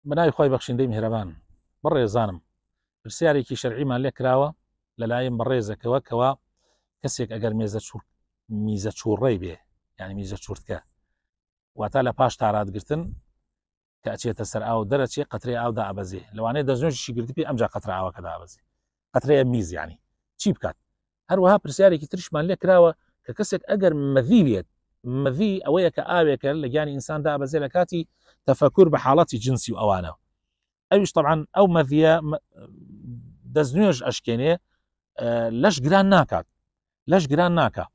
بنای خۆی بەخشندەی میهرەبان بەڕێزانم پرسیارێکی شەرعیمان لێ کراوە لەلایەن بەڕێزەکەوە کەوا کەسێک ئەگەر میزە چووڕێی بێ یعنی میزە چورتکە واتە لە پاش تارادگرتن کە ئەچێتە سەر ئاو دەرەچێ قەترەی ئاودا ئابەزێ لەوانەیە دەستنوێژی گرتی پێ ئەمجا قەترە ئاوەکە دابەزێ قەترەیە میز یعنی چی بکات. هەروەها پرسیارێکی ترشمان لێ کراوە کە کەسێک ئەگەر مەذی بێت مەذی ئەوەیە کە ئاوێکە لە گیانی ئینساندا ئابەزێ لە کاتی تەفەکر بە حاڵەتی جنسی و ئەوانە ئەویش طبعا ئەو مەذیە دەستنوێژ ئەشکێنێ لەش گران ناکات لەش گران ناکات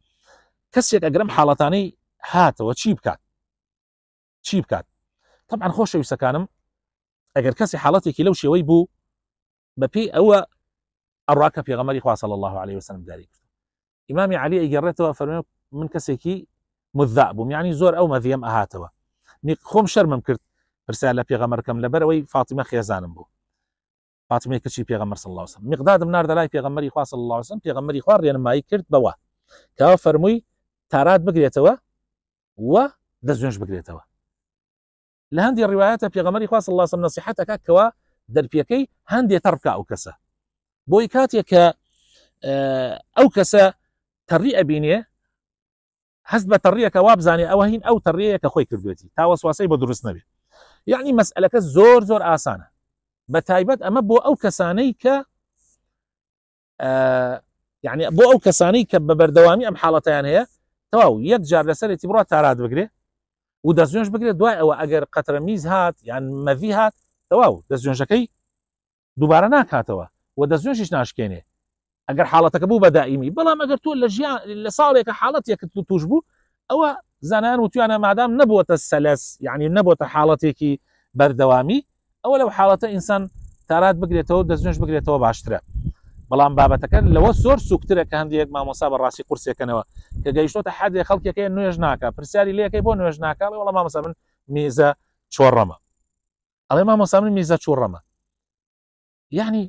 کەسێک ئەگەرم حاڵەتانەی هاتەوە چی بکات طبعا خۆشەویستەکانم ئەگەر کەسی حاڵەتێکی لەو شێوەی بوو بەپێی ئەوە ئەڕاکە پێغەمبەری خوا صلی الله عليه وسلم داری کرد. ئیمامی عەلی ئەیگەڕێتەوە فەرمێ من کەسێکی مذاع بووم یعنی زۆر ئەو مەذیەم ئەهاتەوە خۆم شەرمم کرد پرسیار لە پێغەمبەرکەم لەبەرەوەی فاتیمە خێزانم بوو فاتیمەی کچی پێغەمبەر صلی الله عليه وسلم مقدادم ناردە لای پێغەمبەری خوا صلی الله عليه وسلم پێغەمبەری خوا ڕێنمایی کرد بەوە کەوا فەرمووی تارات بگرێتەوە و دەستنوێژ بگرێتەوە. لە هەندی ڕیوایەتە پێغەمبەری خوا صلی الله عليه وسلم نصیحەتەکە کەوا دەرپێکەی هەندێ تەڕبکە ئەو کەسە بۆی کاتێک کە ئەو کەسە تەڕی ئەبینێ هەست بە تەڕیەکە وابزانێ ئەوە هین ئەو تەڕیەیە کە خۆی کردوێتی تا وەسواسەی بە دروست نەبێت. یعنی مەسئلەکە زۆر ئاسانە بە تایبەت ئەمە بۆ ئەو کەسانەی کە یعنی بۆ ئەو کەسانەی کە بە بەردەوامی ئەم حاڵەتیان هەیە تەواو یەک جار لەسەرێتی بڕات تارات بگرێ و دەستنوێژ بگرێت دوای ئەوە ئەگەر قەترە میز هات یان مەڤی هات تەواو دەستنوێژەکەی دووبارە ناکاتەوە و دەستنوێژیش ناشکێنێ ئەگەر حاڵەتەکە بوو بە دائیمی. بەڵام ئەگەر تۆ لە ساڵێکە حاڵەتێک توش بوو ئەوە زانایان وتویانە مادام نەبووەتە سەلەس یعنی نەبووەتە حاڵەتێکی بەردەوامی ئەوە لەو حاڵەتە ئینسان تارات بگرێتەوە دەستنوێژ بگرێتەوە باشترە. بەڵام بابەتەکە لەوە زۆر سوکترە کە هەندێک مامۆستا بەڕاستی قورسێکەنەوە کە گەیشتۆتە حەدێ خەڵکێکەکە نوێژ ناکە پرسیاری لێەکەی بۆ نوێژ ناکە وەڵام مامۆستا من میزە چۆڕەمە ئەڵێ مامۆستا من میزە چووڕەمە یعنی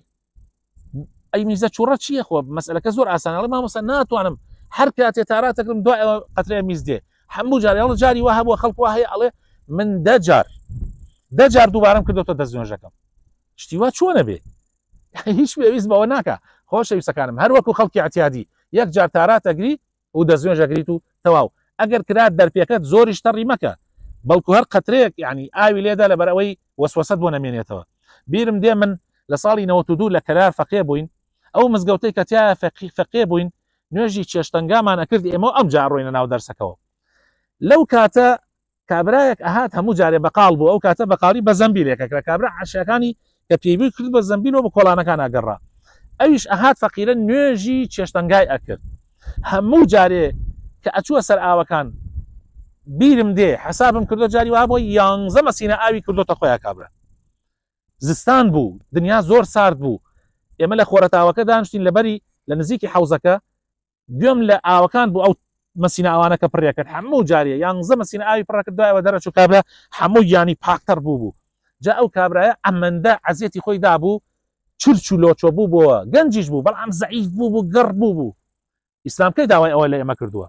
ئەی میزە چووڕە چییە خۆ مەسئلەکە زۆر ئاسانە. ئەڵێ مامۆستا ناتوانم هەر کاتێ تاراتەکەم دوای ئەوە قەترەیە میز دێ هەموو جار ئەڵێ جاری وا هەبووە خەڵک وا هەیە ئەڵێ من دە جار دووبارەم کردوتە دەستنوێژەکەم شتی وا چۆنە بێ هیچ پێویست بەوە ناکە. خۆشەویستەکانم هەر وەکو خەڵکی اعتیادی یەک جار تاراتەگری و دەستنوێژ ئەگریت و تەواو ئەگەر کرات دەرپێکەت زۆریش تەڕی مەکە بەڵکو هەر قەترەیەک یعنی ئاوی لێدا لەبەر ئەوەی وەسوەسەت بۆ نەمێنێتەوە. بیرم دێ من لە ساڵی 92 لە کەرار فەقێ بووین ئەو مزگەوتەی کە تایە فەقێ بووین نوێژی چێشتەنگامان ئەکرد ئێمە ئەم جار ڕۆینە ناو دەرسەکەەوە. لەو کاتە کابرایەک ئەهات هەموو جارێ بەقاڵ بوو ئەو کاتە بەقاڵی بە زەمبیلێکە کە کابرا عەشیەکانی کە پێوی کرد بە زەمبیلەوە بە کۆڵانەکان ئەگەڕا ئەویش ئەهات فەقیرە نوێژی چێشتەنگای ئەکرد هەموو جارێ کە ئەچووە سەر ئاوەکان بیرم دێ حسابم کردو جاری وا بۆ 11 مەسینە ئاوی کردوتە خۆیان کابرا. زستان بوو دنیا زۆر سارد بوو ئێمە لە خۆرەتاوەکە دانیشتین لەبەری لە نزیکی حەوزەکە گوێم لە ئاوەکان بوو ئەو مەسینە ئەوانەکە پڕێکرد هەموو جارێ 11 مەسینە ئاوی پڕەکرد دوایەوە دەرەچوو کابرا هەموو یانی پاکتەر بوو جا ئەو کابرایە ئەمەندە عەزیەتی خۆی دابوو چرچ و لۆچۆ بوو بۆەوە گەنجیش بوو بەڵام زەعیف بوو گەڕ بوو. ئیسلام کەی داوای ئەوە لە ئێمە کردووە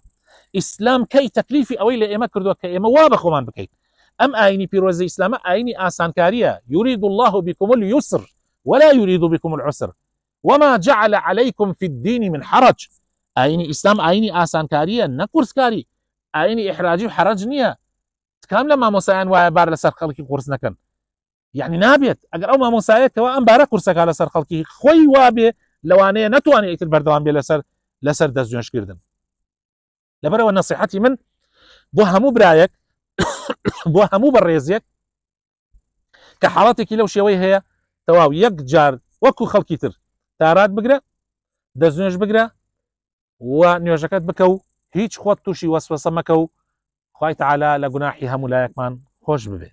ئیسلام کەی تەکلیفی ئەوەی لە ئێمە کردووە کە ئێمە وا بە خۆمان بکەین. ئەم ئاینی پیرۆزەی ئیسلامە ئاینی ئاسانکاریە يريد الله بكم اليسر ولا يريد بكم العسر وما جعل عليكم في الدين من حرج. ئاینی ئیسلام ئاینی ئاسانکاریە نەقورسکاری ئاینی ئیحراجی و حەرج نییە. تکام لە مامۆسایان وایە بار لەسەر خەڵکی قورس نەکەن یعنی نابێت ئەگەر ئەو مامۆسایەتەوە ئەم بارە قورسەکە لەسەر خەڵکی خۆی وابێ لەوانەیە نەتوانێت ئیتر بەردەوام بێ لەسەر دەستنوێژکردن. لەبەرەوە نەسیحەتی من بۆ هەموو برایەک بۆ هەموو بەڕێزیەک کە حاڵەتێکی لەو شێوەی هەیە تەواو یەک جار وەکو خەڵکی تر تارات بگرە دەستنوێژ بگرە و نوێژەکەت بکە و هیچ خۆت تووشی وەسوەسە مەکە و خوای تەعالا لە گوناحی هەموو لایەکمان خۆش ببێ.